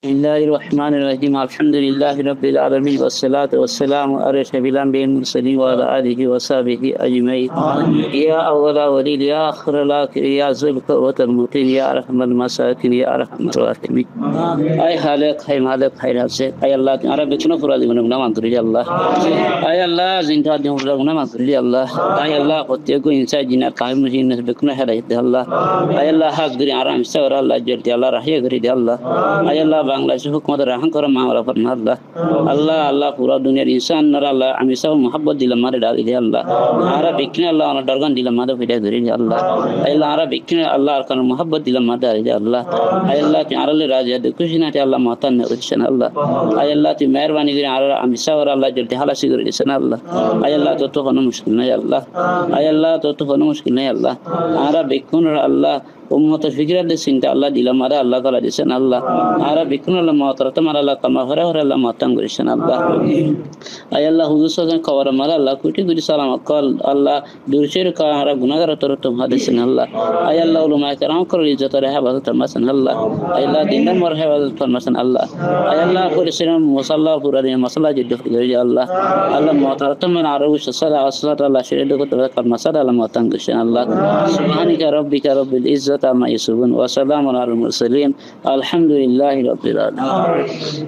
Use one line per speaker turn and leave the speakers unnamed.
بسم الله الرحمن الرحيم الحمد لله رب العالمين والصلاة والسلام على أشرف الأنبياء والمرسلين وعلى آله وصحبه أجمعين يا أول الأولين يا آخر الآخرين يا ذو القوة المتين يا أرحم المساكين يا أرحم الراحمين أي خالق أي مالك أي رازق أي الله أنا بكنا فرادي من نعم تري الله أي الله زنتا دي من نعم تري الله أي الله قد يكون إنسان جنا قائم مجين بكنا هداية الله أي الله حق دري أرام سور الله جل الله رحية دري الله أي الله বাংলাদেশ হুকুমত রাহন করে মাওলা ফরমান আল্লাহ আল্লাহ আল্লাহ পুরো দুনিয়ার ইনসান নর আল্লাহ আমি সব মোহাব্বত দিলাম মারে ডাল দিলে আল্লাহ আরা বিকিনে আল্লাহ অন দরগান দিলাম মাদে ফিরে ধরে আল্লাহ আল্লাহ আরা বিকিনে আল্লাহ আর কোন মোহাব্বত দিলাম মাদে আরে আল্লাহ আল্লাহ তি আরলে রাজিয়া দে খুশিনা তে আল্লাহ মাতান নে উচ্ছেন আল্লাহ আল্লাহ তি মেহেরবানি করে আর আমি সব আল্লাহ জলতে হালাসি করে দিছেন আল্লাহ আল্লাহ তো কোনো মুশকিল নাই আল্লাহ আল্লাহ তো কোনো মুশকিল নাই আল্লাহ আরা বিকুন আল্লাহ উম্মত ফিকরাত দে চিন্তা আল্লাহ দিলাম মারে আল্লাহ তাআলা দিছেন আল্লাহ আরা বিকুন আল্লাহ মাতরত মার আল্লাহ কামা হরে হরে আল্লাহ মাতান করেছেন আল্লাহ আয় আল্লাহ হুজুর সাল্লাল্লাহু খবর মার আল্লাহ কোটি কোটি সালাম কল আল্লাহ দুরশের কা আরা গুনাহগার তর তো হাদিসেন আল্লাহ আয় আল্লাহ উলামা کرام কর ইজ্জত রে হেফাজত ফরমাছেন আল্লাহ আয় আল্লাহ দিনের মর হেফাজত ফরমাছেন আল্লাহ আয় আল্লাহ করেছেন মুসাল্লা পুরা দিন মাসালা জিদ্দ করে আল্লাহ আল্লাহ মাতরত মার আরো সালাত আসসালাত আল্লাহ শিরে দে কত মাসালা আল্লাহ মাতান করেছেন আল্লাহ সুবহানাকা রাব্বিকা রাব্বিল ইজ্জাতি عما يصفون وسلام على المرسلين الحمد لله رب العالمين